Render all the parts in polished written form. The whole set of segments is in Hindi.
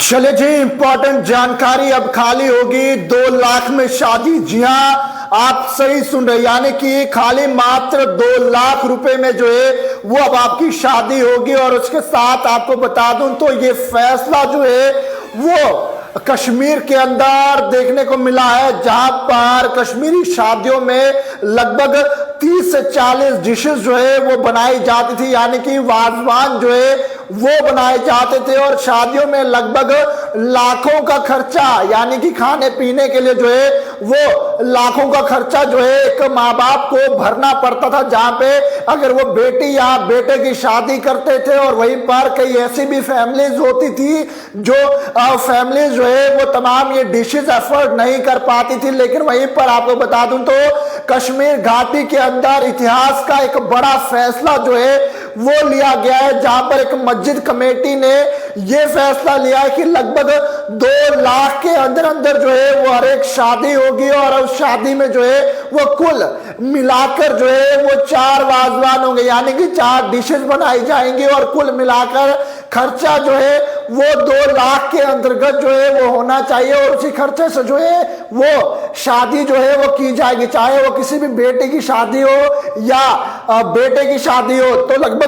चले जी, इंपॉर्टेंट जानकारी अब खाली होगी। 2 लाख में शादी। जी हाँ, आप सही सुन रहे, यानी कि खाली मात्र 2 लाख रुपए में जो है वो अब आपकी शादी होगी। और उसके साथ आपको बता दूं तो ये फैसला जो है वो कश्मीर के अंदर देखने को मिला है, जहां पर कश्मीरी शादियों में लगभग 30 से 40 डिशेस जो है वो बनाई जाती थी, यानी कि वाजवान जो है वो बनाए जाते थे। और शादियों में लगभग लाखों का खर्चा, यानी कि खाने पीने के लिए जो है वो लाखों का खर्चा जो है एक माँ बाप को भरना पड़ता था, जहां पे अगर वो बेटी या बेटे की शादी करते थे। और वहीं पर कई ऐसी भी फैमिलीज होती थी जो फैमिलीज जो है वो तमाम ये डिशेस अफोर्ड नहीं कर पाती थी। लेकिन वहीं पर आपको बता दूं तो कश्मीर घाटी के अंदर इतिहास का एक बड़ा फैसला जो है वो लिया गया है, जहां पर एक मस्जिद कमेटी ने यह फैसला लिया है कि लगभग 2 लाख के अंदर अंदर जो है वो हर एक शादी होगी। और उस शादी में जो है वो कुल मिलाकर जो है वो 4 वाजवान होंगे, यानी कि 4 डिशेस बनाई जाएंगी। और कुल मिलाकर खर्चा जो है वो 2 लाख के अंतर्गत जो है वो होना चाहिए। और उसी खर्चे से जो है वो शादी जो है वो की जाएगी, चाहे वो किसी भी बेटे की शादी हो या बेटे की शादी हो। तो लगभग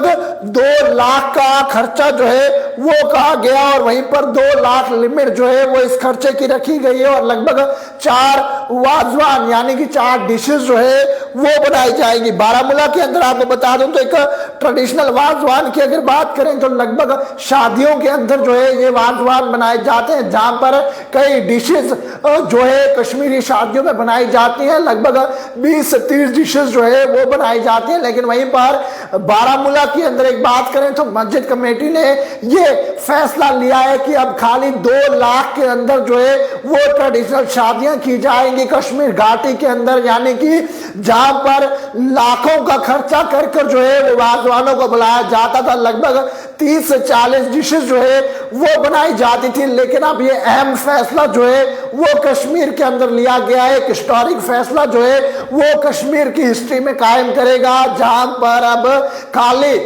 2 लाख का खर्चा जो है वो कहा गया। और वहीं पर 2 लाख लिमिट जो है वो इस खर्चे की रखी गई है। और लगभग 4 वाजवान यानी कि 4 डिशेस जो है वो बनाई जाएगी। बारामूला के अंदर आपको बता दूं तो एक ट्रेडिशनल वाजवान की अगर बात करें तो लगभग शादियों के अंदर जो है ये वाजवान बनाए जाते हैं, जहां पर कई डिशेस जो है कश्मीरी शादियों में बनाई जाती हैं। लगभग 20 से 30 डिशेस जो है वो बनाई जाती हैं। लेकिन वहीं पर बारामूला के अंदर एक बात करें तो मस्जिद कमेटी ने ये फैसला लिया है कि अब खाली 2 लाख के अंदर जो है वो ट्रेडिशनल शादियां की जाएंगी कश्मीर घाटी के अंदर, यानी कि जहां पर लाखों का खर्चा कर जो है वो वाजवानों को बुलाया जाता था। लगभग 30 से 40 डिशेस जो है वो बनाई जाती थी। लेकिन अब ये अहम फैसला जो है वो कश्मीर के अंदर लिया गया है। एक हिस्टोरिक फैसला जो है वो कश्मीर की हिस्ट्री में कायम करेगा, जहां पर अब खाली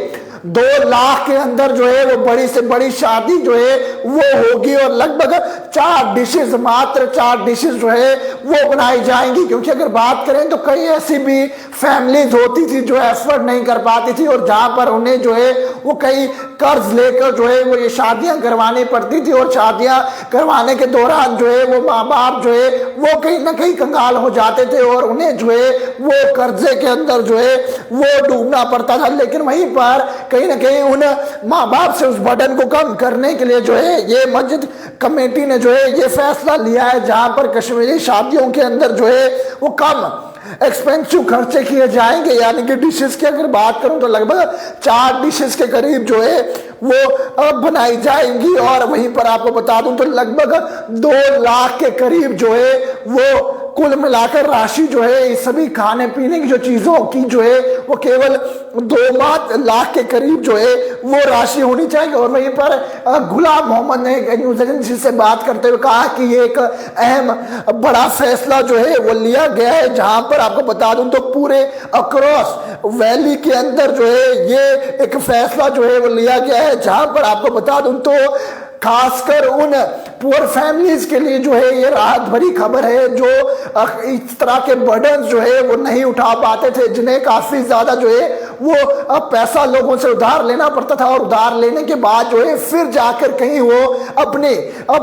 2 लाख के अंदर जो है वो बड़ी से बड़ी शादी जो है वो होगी। और लगभग 4 डिशेस, मात्र 4 डिशेस जो है वो बनाई जाएंगी। क्योंकि अगर बात करें तो कई ऐसी भी फैमिलीज होती थी जो एफर्ट नहीं कर पाती थी, और जहां पर उन्हें जो है वो कई कर्ज लेकर जो है वो ये शादियां करवानी पड़ती थी। और शादियां करवाने के दौरान जो है वो माँ बाप जो है वो कहीं ना कहीं कंगाल हो जाते थे और उन्हें जो है वो कर्जे के अंदर जो है वो डूबना पड़ता था। लेकिन वहीं पर कहीं ना कहीं उन माँ बाप से उस बर्डन को कम करने के लिए जो है ये मस्जिद कमेटी ने जो है ये फैसला लिया है, जहां पर कश्मीरी शादियों के अंदर जो है वो कम एक्सपेंसिव खर्चे किए जाएंगे। यानी कि डिशेस की अगर बात करूं तो लगभग 4 डिशेस के करीब जो है वो बनाई जाएंगी। और वहीं पर आपको बता दूं तो लगभग 2 लाख के करीब जो है वो कुल मिलाकर राशि जो है इस सभी खाने पीने की जो चीजों की जो है वो केवल 2 लाख के करीब जो है वो राशि होनी चाहिए। और वहीं पर गुलाम मोहम्मद ने एक न्यूज एजेंसी से बात करते हुए कहा कि ये एक अहम बड़ा फैसला जो है वो लिया गया है, जहां पर आपको बता दूं तो पूरे अक्रॉस वैली के अंदर जो है ये एक फैसला जो है वो लिया गया है, जहां पर आपको बता दूं तो खासकर उन पुअर फैमिलीज के लिए जो है ये राहत भरी खबर है, जो इस तरह के बर्डन जो है वो नहीं उठा पाते थे, जिन्हें काफी ज्यादा जो है वो पैसा लोगों से उधार लेना पड़ता था। और उधार लेने के बाद जो है फिर जाकर कहीं वो अपनी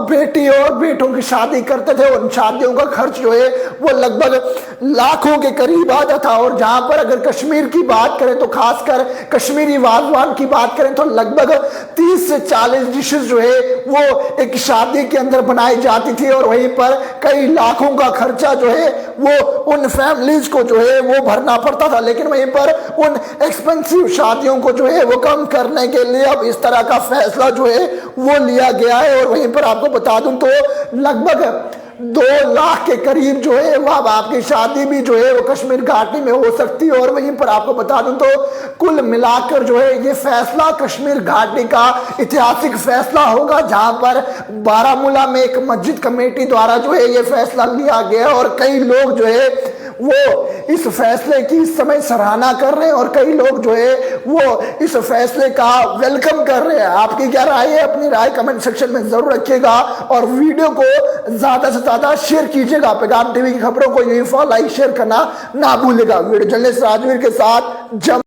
बेटी और बेटों की शादी करते थे। उन शादियों का खर्च जो है वो लगभग लाखों के करीब आता था। और जहां पर अगर कश्मीर की बात करें तो खासकर कश्मीरी वाजवान की बात करें तो लगभग 30 से 40 डिशेस जो है वो एक शादी के अंदर बनाई जाती थी। और वहीं पर कई लाखों का खर्चा जो है वो उन फैमिलीज को जो है वो भरना पड़ता था। लेकिन वहीं पर उन एक्सपेंसिव शादियों को जो है वो कम करने के लिए अब इस तरह का फैसला जो है वो लिया गया है। और वहीं पर आपको बता दूं तो लगभग 2 लाख के करीब जो है वो अब आपकी शादी भी जो है वो कश्मीर घाटी में हो सकती है। और वहीं पर आपको बता दूं तो कुल मिलाकर जो है ये फैसला कश्मीर घाटी का ऐतिहासिक फैसला होगा, जहां पर बारामूला में एक मस्जिद कमेटी द्वारा जो है ये फैसला लिया गया। और कई लोग जो है वो इस फैसले की इस समय सराहना कर रहे हैं और कई लोग जो है वो इस फैसले का वेलकम कर रहे हैं। आपकी क्या राय है? अपनी राय कमेंट सेक्शन में जरूर रखिएगा और वीडियो को ज्यादा से ज्यादा शेयर कीजिएगा। पैगाम टीवी की खबरों को यही फॉलो, लाइक, शेयर करना ना भूलेगा। वीडियो जर्नलिस्ट राजवीर के साथ जम